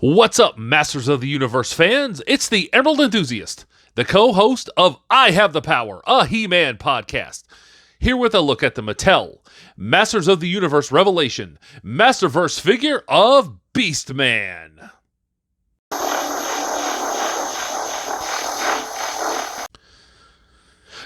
What's up, Masters of the Universe fans? It's the Emerald Enthusiast, the co-host of I Have the Power, a He-Man podcast. Here with a look at the Mattel Masters of the Universe Revelation Masterverse figure of Beastman.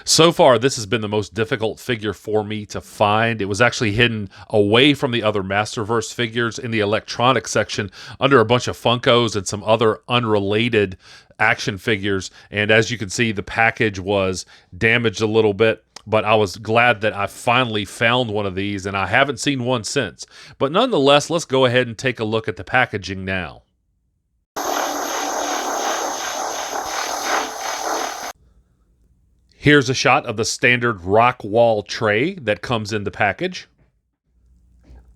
So far, this has been the most difficult figure for me to find. It was actually hidden away from the other Masterverse figures in the electronic section under a bunch of Funkos and some other unrelated action figures. And as you can see, the package was damaged a little bit, but I was glad that I finally found one of these, and I haven't seen one since. But nonetheless, let's go ahead and take a look at the packaging now. Here's a shot of the standard rock wall tray that comes in the package.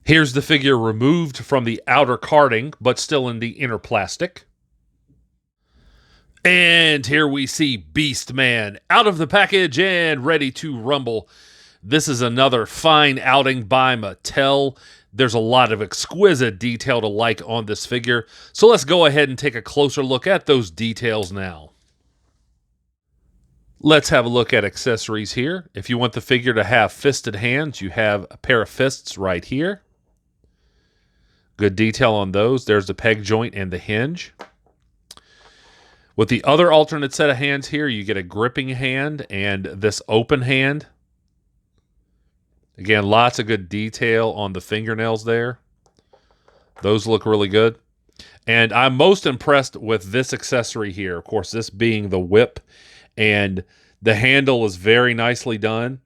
Here's the figure removed from the outer carding, but still in the inner plastic. And here we see Beastman out of the package and ready to rumble. This is another fine outing by Mattel. There's a lot of exquisite detail to like on this figure, so let's go ahead and take a closer look at those details now. Let's have a look at accessories here. If you want the figure to have fisted hands, you have a pair of fists right here. Good detail on those. There's the peg joint and the hinge. With the other alternate set of hands here, you get a gripping hand and this open hand. Again, lots of good detail on the fingernails there. Those look really good. And I'm most impressed with this accessory here. Of course, this being the whip. And the handle is very nicely done.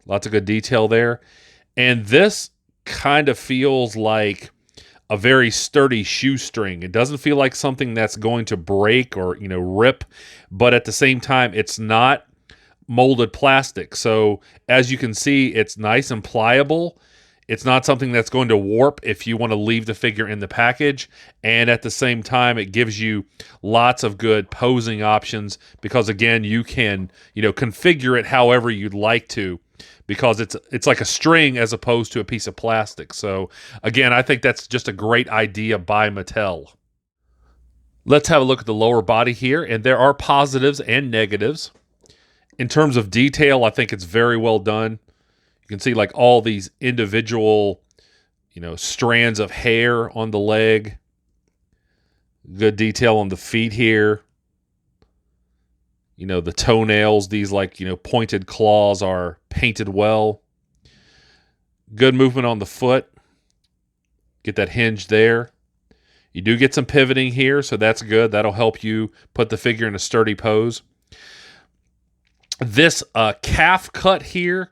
Lots of good detail there. And this kind of feels like a very sturdy shoestring. It doesn't feel like something that's going to break or, rip. But at the same time, it's not molded plastic. So as you can see, it's nice and pliable. It's not something that's going to warp if you want to leave the figure in the package. And at the same time, it gives you lots of good posing options because, again, you can, configure it however you'd like to because it's like a string as opposed to a piece of plastic. So, again, I think that's just a great idea by Mattel. Let's have a look at the lower body here. And there are positives and negatives. In terms of detail, I think it's very well done. You can see like all these individual, strands of hair on the leg. Good detail on the feet here. The toenails, these pointed claws are painted well. Good movement on the foot. Get that hinge there. You do get some pivoting here, so that's good. That'll help you put the figure in a sturdy pose. This calf cut here,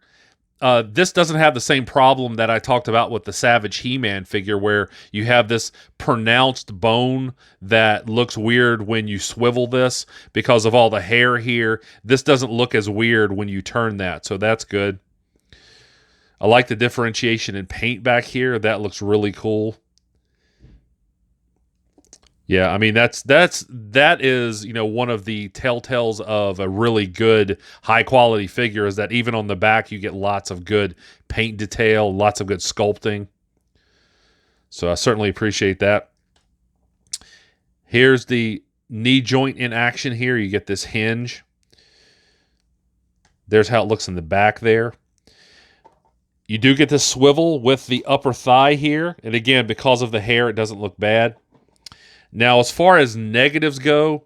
this doesn't have the same problem that I talked about with the Savage He-Man figure where you have this pronounced bone that looks weird when you swivel this because of all the hair here. This doesn't look as weird when you turn that, so that's good. I like the differentiation in paint back here. That looks really cool. Yeah, I mean that is one of the telltales of a really good high quality figure is that even on the back you get lots of good paint detail, lots of good sculpting. So I certainly appreciate that. Here's the knee joint in action here. You get this hinge. There's how it looks in the back there. You do get this swivel with the upper thigh here, and again because of the hair it doesn't look bad. Now, as far as negatives go,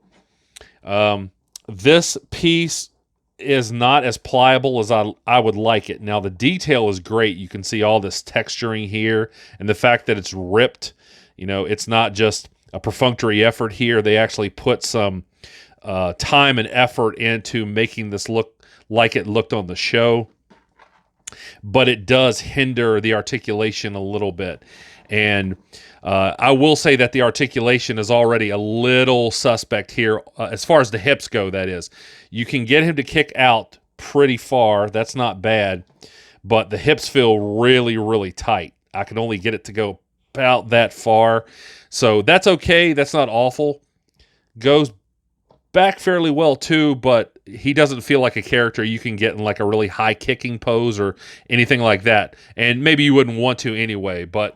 this piece is not as pliable as I would like it. Now, the detail is great. You can see all this texturing here and the fact that it's ripped. It's not just a perfunctory effort here. They actually put some time and effort into making this look like it looked on the show. But it does hinder the articulation a little bit. And I will say that the articulation is already a little suspect here, as far as the hips go, that is. You can get him to kick out pretty far. That's not bad. But the hips feel really, really tight. I can only get it to go about that far. So that's okay. That's not awful. Goes back fairly well, too, but he doesn't feel like a character you can get in like a really high kicking pose or anything like that. And maybe you wouldn't want to anyway, but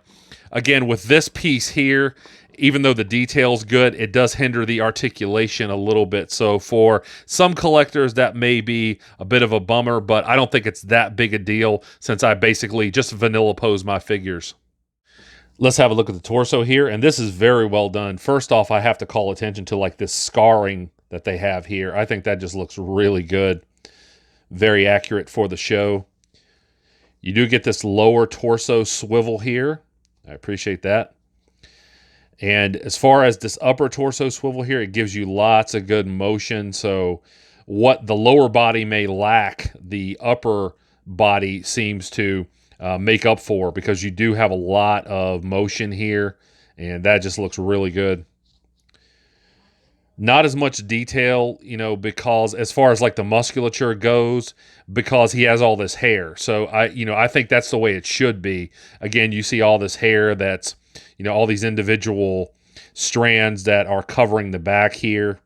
again, with this piece here, even though the detail's good, it does hinder the articulation a little bit. So for some collectors, that may be a bit of a bummer, but I don't think it's that big a deal since I basically just vanilla pose my figures. Let's have a look at the torso here, and this is very well done. First off, I have to call attention to like this scarring that they have here. I think that just looks really good. Very accurate for the show. You do get this lower torso swivel here. I appreciate that. And as far as this upper torso swivel here, it gives you lots of good motion. So what the lower body may lack, the upper body seems to make up for, because you do have a lot of motion here, and that just looks really good. Not as much detail, you know, because as far as like the musculature goes, because he has all this hair. So I think that's the way it should be. Again, you see all this hair that's, you know, all these individual strands that are covering the back here.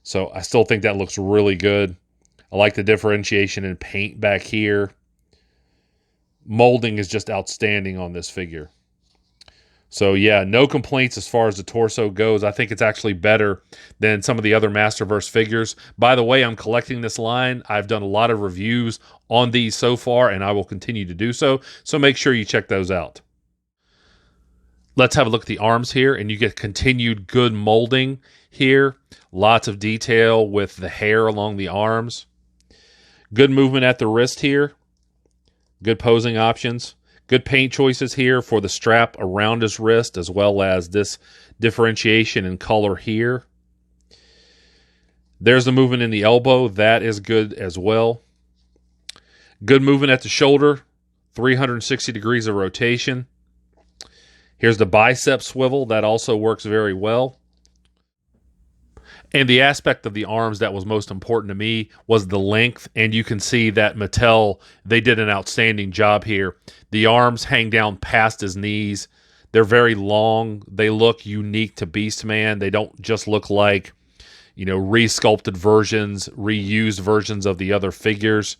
So I still think that looks really good. I like the differentiation in paint back here. Molding is just outstanding on this figure. So yeah, no complaints as far as the torso goes. I think it's actually better than some of the other Masterverse figures. By the way, I'm collecting this line. I've done a lot of reviews on these so far, and I will continue to do so. So make sure you check those out. Let's have a look at the arms here, and you get continued good molding here. Lots of detail with the hair along the arms. Good movement at the wrist here. Good posing options. Good paint choices here for the strap around his wrist, as well as this differentiation in color here. There's the movement in the elbow. That is good as well. Good movement at the shoulder. 360 degrees of rotation. Here's the bicep swivel. That also works very well. And the aspect of the arms that was most important to me was the length. And you can see that Mattel, they did an outstanding job here. The arms hang down past his knees. They're very long. They look unique to Beastman. They don't just look like, you know, resculpted versions, reused versions of the other figures.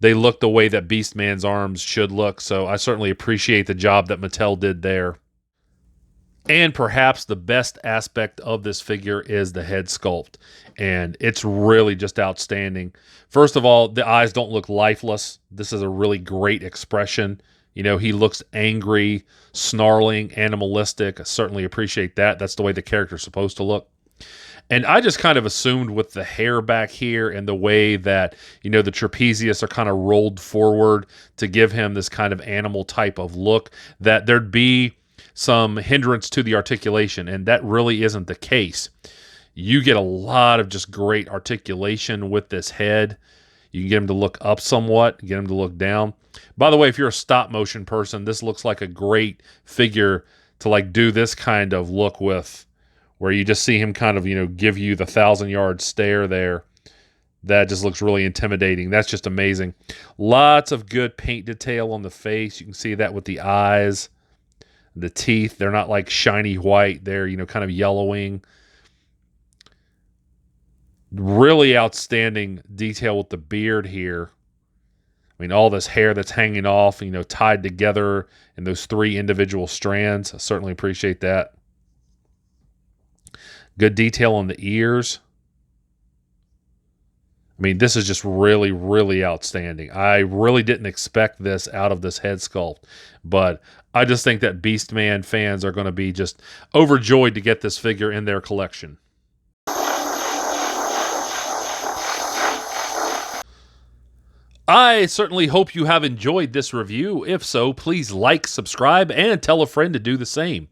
They look the way that Beastman's arms should look. So I certainly appreciate the job that Mattel did there. And perhaps the best aspect of this figure is the head sculpt. And it's really just outstanding. First of all, the eyes don't look lifeless. This is a really great expression. You know, he looks angry, snarling, animalistic. I certainly appreciate that. That's the way the character's supposed to look. And I just kind of assumed with the hair back here and the way that, you know, the trapezius are kind of rolled forward to give him this kind of animal type of look, that there'd be some hindrance to the articulation, and that really isn't the case. You get a lot of just great articulation with this head. You can get him to look up somewhat, get him to look down. By the way, if you're a stop motion person, this looks like a great figure to like do this kind of look with, where you just see him kind of, you know, give you the 1,000-yard stare there. That just looks really intimidating. That's just amazing. Lots of good paint detail on the face. You can see that with the eyes. The teeth, they're not like shiny white. They're, you know, kind of yellowing. Really outstanding detail with the beard here. I mean, all this hair that's hanging off, you know, tied together in those 3 individual strands. I certainly appreciate that. Good detail on the ears. I mean, this is just really, really outstanding. I really didn't expect this out of this head sculpt, but I just think that Beastman fans are going to be just overjoyed to get this figure in their collection. I certainly hope you have enjoyed this review. If so, please like, subscribe, and tell a friend to do the same.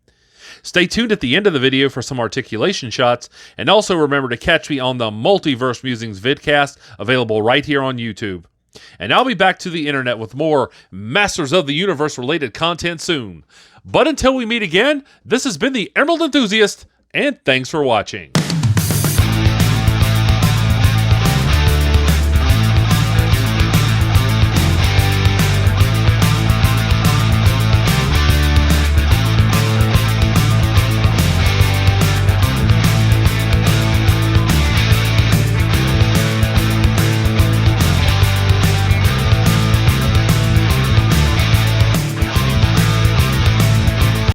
Stay tuned at the end of the video for some articulation shots, and also remember to catch me on the Multiverse Musings vidcast, available right here on YouTube. And I'll be back to the internet with more Masters of the Universe related content soon. But until we meet again, this has been the Emerald Enthusiast, and thanks for watching.